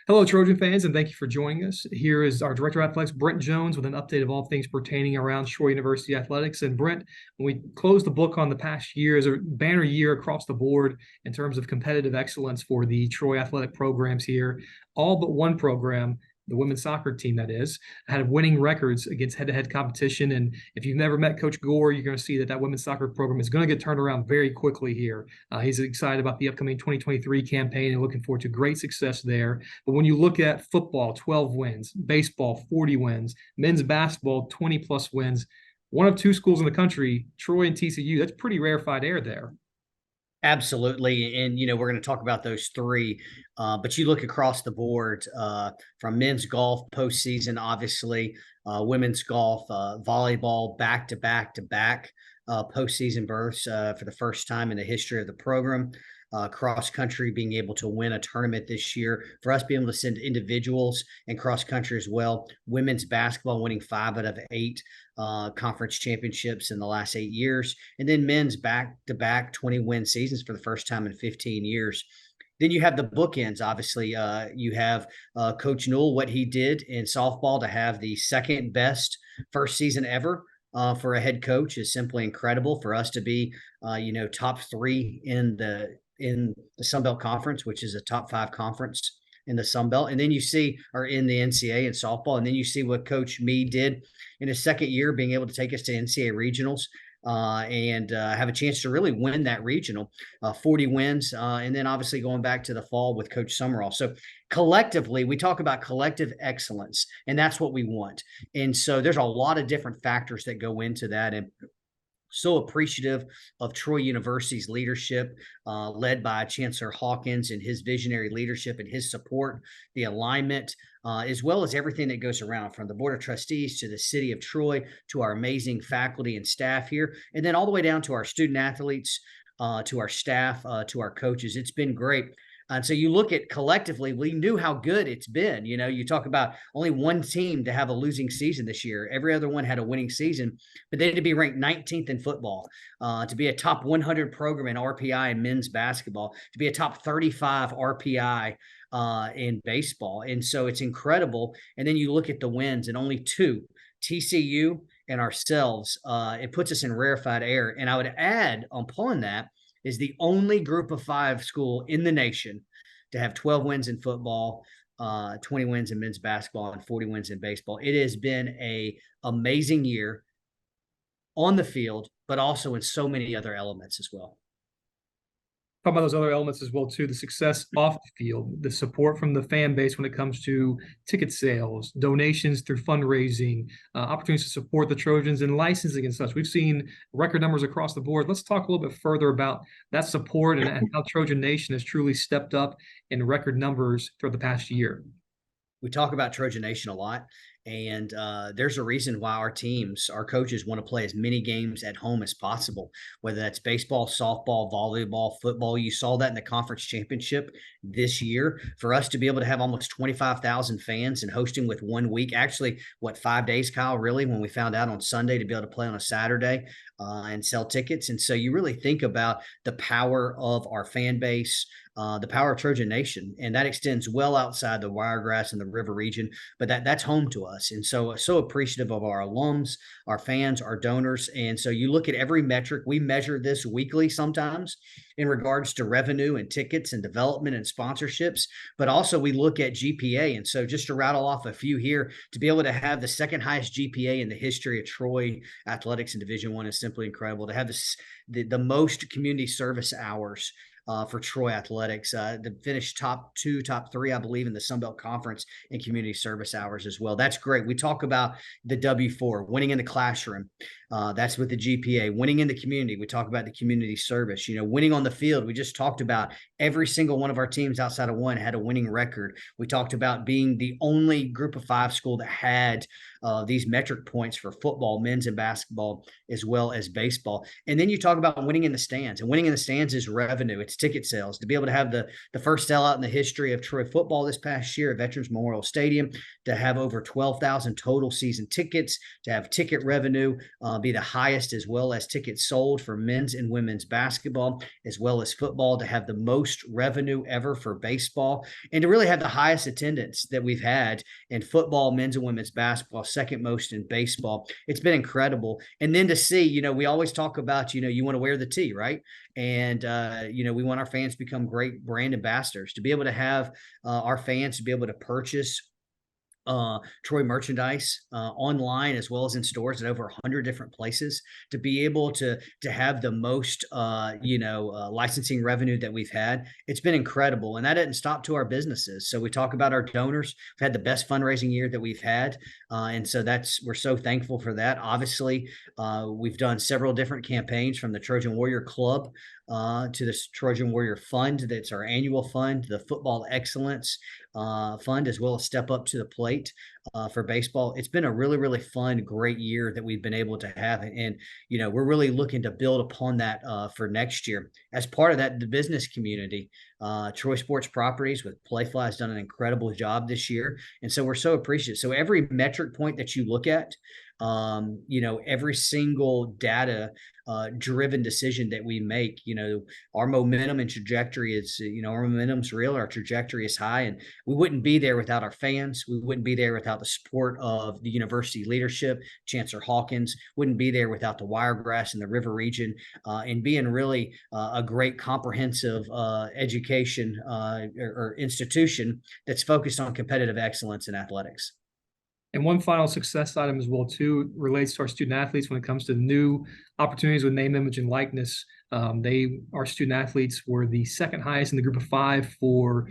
Hello, Trojan fans, and thank you for joining us. Here is our Director of Athletics, Brent Jones, with an update of all things pertaining around Troy University athletics. And Brent, when we close the book on the past year, is a banner year across the board in terms of competitive excellence for the Troy athletic programs here. All but one program, the women's soccer team, that is, had winning records against head-to-head competition. And if you've never met Coach Gore, you're going to see that women's soccer program is going to get turned around very quickly here. He's excited about the upcoming 2023 campaign and looking forward to great success there. But when you look at football, 12 wins, baseball, 40 wins, men's basketball, 20 plus wins, one of two schools in the country, Troy and TCU, that's pretty rarefied air there. Absolutely. And, we're going to talk about those three. But you look across the board from men's golf postseason, obviously, women's golf, volleyball, back to back to back postseason berths for the first time in the history of the program. Cross country being able to win a tournament this year, for us being able to send individuals and cross country as well. Women's basketball winning 5 out of 8 conference championships in the last 8 years, and then men's back-to-back 20-win seasons for the first time in 15 years. Then you have the bookends. Obviously, you have Coach Newell, what he did in softball to have the second best first season ever. For a head coach is simply incredible. For us to be, top 3 in the Sun Belt Conference, which is a top 5 conference in the Sun Belt. And then you see, or in the NCAA in softball, and then you see what Coach Meade did in his second year, being able to take us to NCAA regionals and have a chance to really win that regional, 40 wins. And then obviously going back to the fall with Coach Summerall. So collectively, we talk about collective excellence, and that's what we want. And so there's a lot of different factors that go into that. And so appreciative of Troy University's leadership, led by Chancellor Hawkins and his visionary leadership and his support, the alignment, as well as everything that goes around, from the Board of Trustees to the city of Troy to our amazing faculty and staff here, and then all the way down to our student athletes, to our staff, to our coaches. It's been great. And so you look at collectively, we knew how good it's been. You talk about only one team to have a losing season this year. Every other one had a winning season, but they had to be ranked 19th in football, to be a top 100 program in RPI in men's basketball, to be a top 35 RPI in baseball. And so it's incredible. And then you look at the wins, and only 2, TCU and ourselves, it puts us in rarefied air. And I would add upon that, is the only group of 5 school in the nation to have 12 wins in football, 20 wins in men's basketball, and 40 wins in baseball. It has been an amazing year on the field, but also in so many other elements as well. Talk about those other elements as well, too. The success off the field, the support from the fan base when it comes to ticket sales, donations through fundraising, opportunities to support the Trojans, and licensing and such. We've seen record numbers across the board. Let's talk a little bit further about that support and how Trojan Nation has truly stepped up in record numbers throughout the past year. We talk about Trojan Nation a lot, and there's a reason why our teams, our coaches, want to play as many games at home as possible, whether that's baseball, softball, volleyball, football. You saw that in the conference championship this year. For us to be able to have almost 25,000 fans and hosting with 1 week, actually, 5 days, Kyle, really, when we found out on Sunday to be able to play on a Saturday and sell tickets. And so you really think about the power of our fan base, the power of Trojan Nation, and that extends well outside the Wiregrass and the River region, but that's home to us. And so appreciative of our alums, our fans, our donors. And so you look at every metric. We measure this weekly sometimes in regards to revenue and tickets and development and sponsorships, but also we look at GPA. And so just to rattle off a few here, to be able to have the second highest GPA in the history of Troy athletics in Division I is simply incredible. To have the most community service hours for Troy athletics, to finish top 2, top 3, I believe, in the Sun Belt Conference in community service hours as well. That's great. We talk about the W4, winning in the classroom. That's with the GPA. Winning in the community, we talk about the community service. Winning on the field, we just talked about every single one of our teams outside of one had a winning record. We talked about being the only group of 5 school that had these metric points for football, men's and basketball, as well as baseball. And then you talk about winning in the stands, and winning in the stands is revenue. attendance, ticket sales, to be able to have the first sellout in the history of Troy football this past year at Veterans Memorial Stadium, to have over 12,000 total season tickets, to have ticket revenue be the highest, as well as tickets sold for men's and women's basketball, as well as football, to have the most revenue ever for baseball, and to really have the highest attendance that we've had in football, men's and women's basketball, second most in baseball. It's been incredible. And then to see, we always talk about, you want to wear the tee, right? And, we want our fans to become great brand ambassadors, to be able to have our fans to be able to purchase Troy merchandise online as well as in stores at over 100 different places, to be able to have the most licensing revenue that we've had. It's been incredible, and that didn't stop to our businesses. So we talk about our donors. We've had the best fundraising year that we've had, and so we're so thankful for that. Obviously, we've done several different campaigns, from the Trojan Warrior Club to the Trojan Warrior Fund, that's our annual fund, the Football Excellence Fund, as well as Step Up to the Plate for baseball. It's been a really, really fun, great year that we've been able to have. And, we're really looking to build upon that for next year. As part of that, the business community, Troy Sports Properties with Playfly has done an incredible job this year. And so we're so appreciative. So every metric point that you look at, every single data driven decision that we make, our momentum and trajectory is, our momentum's real, our trajectory is high, and we wouldn't be there without our fans. We wouldn't be there without the support of the university leadership, Chancellor Hawkins, wouldn't be there without the Wiregrass and the River region, and being really a great comprehensive education or institution that's focused on competitive excellence in athletics. And one final success item as well, too, relates to our student athletes when it comes to new opportunities with name, image, and likeness. Our student athletes were the second highest in the group of 5 for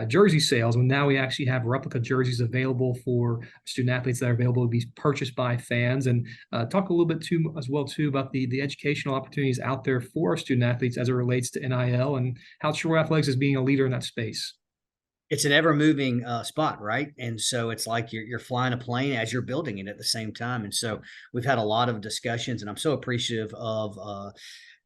jersey sales. And now we actually have replica jerseys available for student athletes that are available to be purchased by fans. And talk a little bit as well about the educational opportunities out there for our student athletes as it relates to NIL, and how Troy Athletics is being a leader in that space. It's an ever moving spot, right? And so it's like you're flying a plane as you're building it at the same time. And so we've had a lot of discussions, and I'm so appreciative of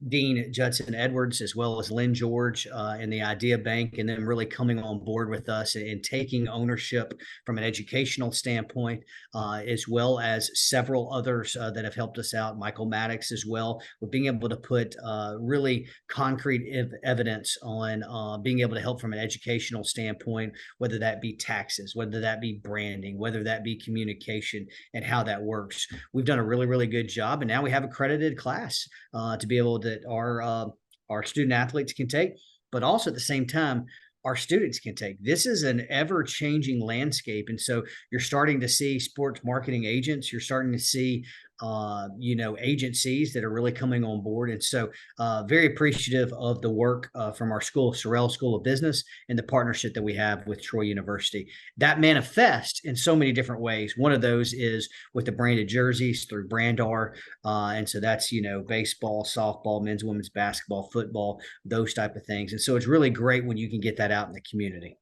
Dean Judson Edwards, as well as Lynn George and the Idea Bank, and them really coming on board with us and taking ownership from an educational standpoint, as well as several others that have helped us out, Michael Maddox as well, with being able to put really concrete evidence on being able to help from an educational standpoint, whether that be taxes, whether that be branding, whether that be communication, and how that works. We've done a really, really good job, and now we have accredited class to be able to that our student athletes can take, but also at the same time, our students can take. This is an ever-changing landscape. And so you're starting to see sports marketing agents, you're starting to see agencies that are really coming on board. And so very appreciative of the work from our school, Sorrell School of Business, and the partnership that we have with Troy University. That manifests in so many different ways. One of those is with the branded jerseys through Brandar. And so that's, baseball, softball, men's, women's basketball, football, those type of things. And so it's really great when you can get that out in the community.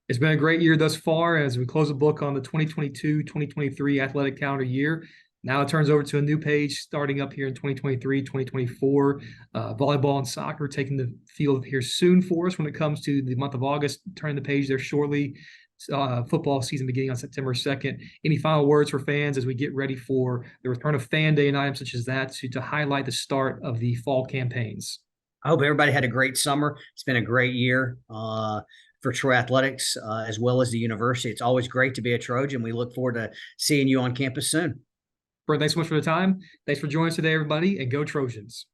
It's been a great year thus far as we close the book on the 2022-2023 athletic calendar year. Now it turns over to a new page starting up here in 2023, 2024. Volleyball and soccer taking the field here soon for us when it comes to the month of August. Turning the page there shortly. Football season beginning on September 2nd. Any final words for fans as we get ready for the return of Fan Day and items such as that to highlight the start of the fall campaigns? I hope everybody had a great summer. It's been a great year for Troy Athletics as well as the university. It's always great to be a Trojan. We look forward to seeing you on campus soon. Brent, thanks so much for the time. Thanks for joining us today, everybody, and go Trojans.